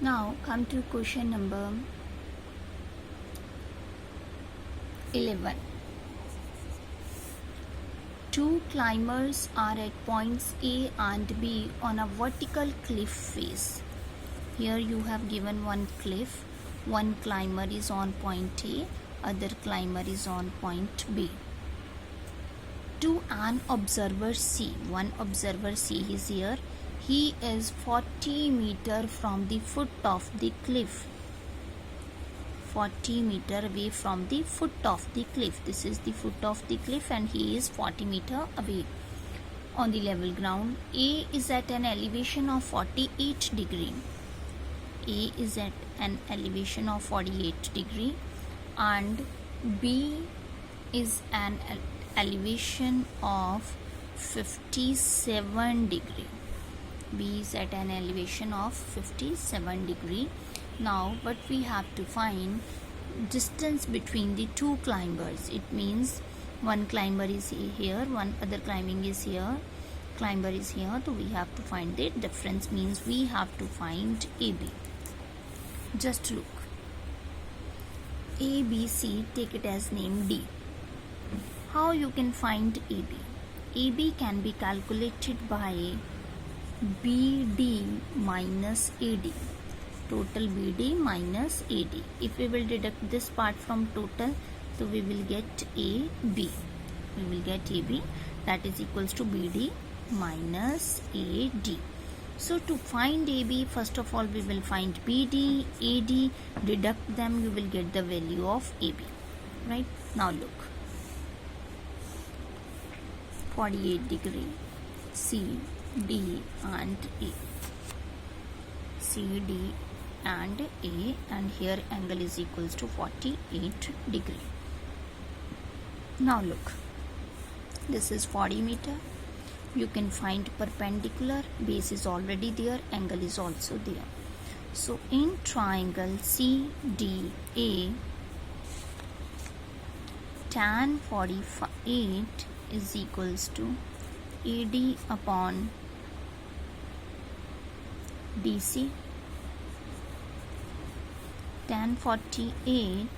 Now come to question number 11. Two climbers are at points A and B on a vertical cliff face. Here you have given one cliff. One climber is on point A, other climber is on point B. To an observer C, one observer C is here. He is 40 meter from the foot of the cliff. 40 meter away from the foot of the cliff. This is the foot of the cliff and he is 40 meter away on the level ground. A is at an elevation of 48 degree. A is at an elevation of 48 degree and B is an elevation of 57 degree. B is at an elevation of 57 degree. Now what we have to find distance between the two climbers. It means one climber is here, one other climbing is here, climber is here, so we have to find the difference, means we have to find AB. Just look, A, B, C, take it as name D. How you can find AB? AB can be calculated by BD minus AD. Total BD minus AD. If we will deduct this part from total, so we will get AB. We will get AB, that is equals to BD minus AD. So to find AB, first of all we will find BD, AD, deduct them, you will get the value of AB. Right? Now look. 48 degree, C, D and A. C, D and A, and here angle is equals to 48 degree. Now look, this is 40 meter. You can find perpendicular, base is already there, angle is also there. So in triangle CDA, tan 48 is equals to AD upon BC. Tan 48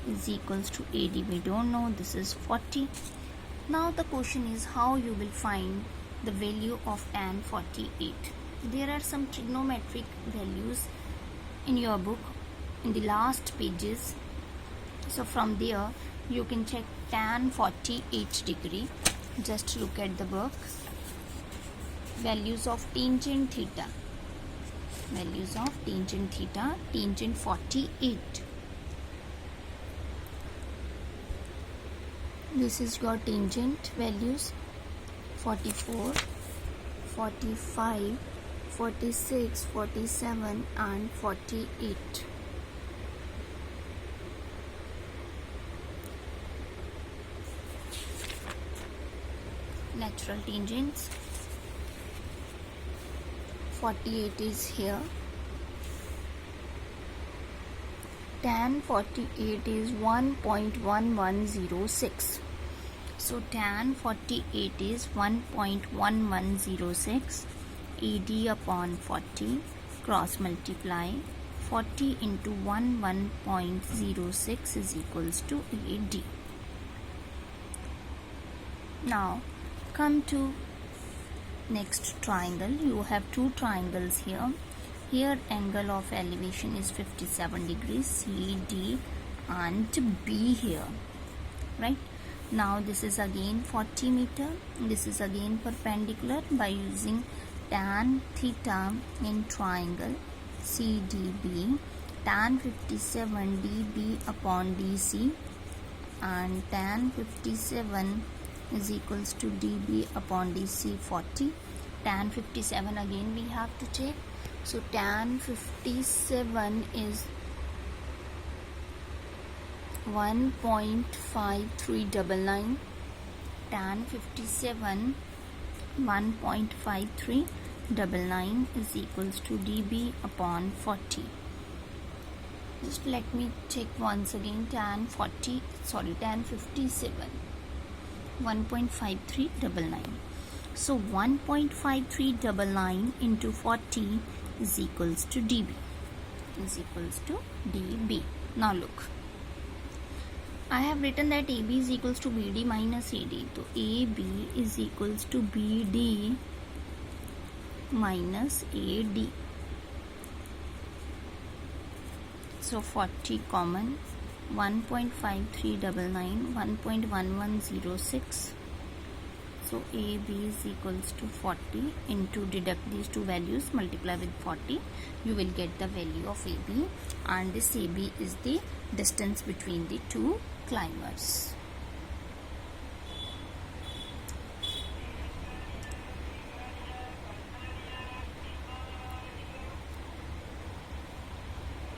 is equals to AD. We don't know, this is 40. Now the question is how you will find the value of tan 48. There are some trigonometric values in your book in the last pages. So from there you can check tan 48 degree. Just look at the book. Values of tangent theta. Values of tangent theta, tangent 48. This is your tangent values 44, 45, 46, 47 and 48. Natural tangents. 48 is here. Tan 48 is 1.1106. So tan 48 is 1.1106. AD upon 40, cross multiply 40 into 1.06 is equals to AD. Now come to next triangle. You have two triangles here. Here angle of elevation is 57 degrees, C, D and B here. Right? Now this is again 40 meter. This is again perpendicular by using tan theta in triangle CDB. Tan 57 dB upon DC and tan 57 is equals to dB upon DC 40. Tan 57 again we have to check. So tan 57 is 1.5399. Tan 57 1.5399 is equals to dB upon 40. Just let me check once again. Tan 57 1.5399. So 1.5399 into 40 is equals to dB. is equals to DB. Now look, I have written that AB is equals to BD minus AD. So AB is equals to BD minus AD. So 40 common, 1.5399, 1.1106. So AB is equals to 40 into, deduct these two values, multiply with 40. You will get the value of AB, and this AB is the distance between the two climbers.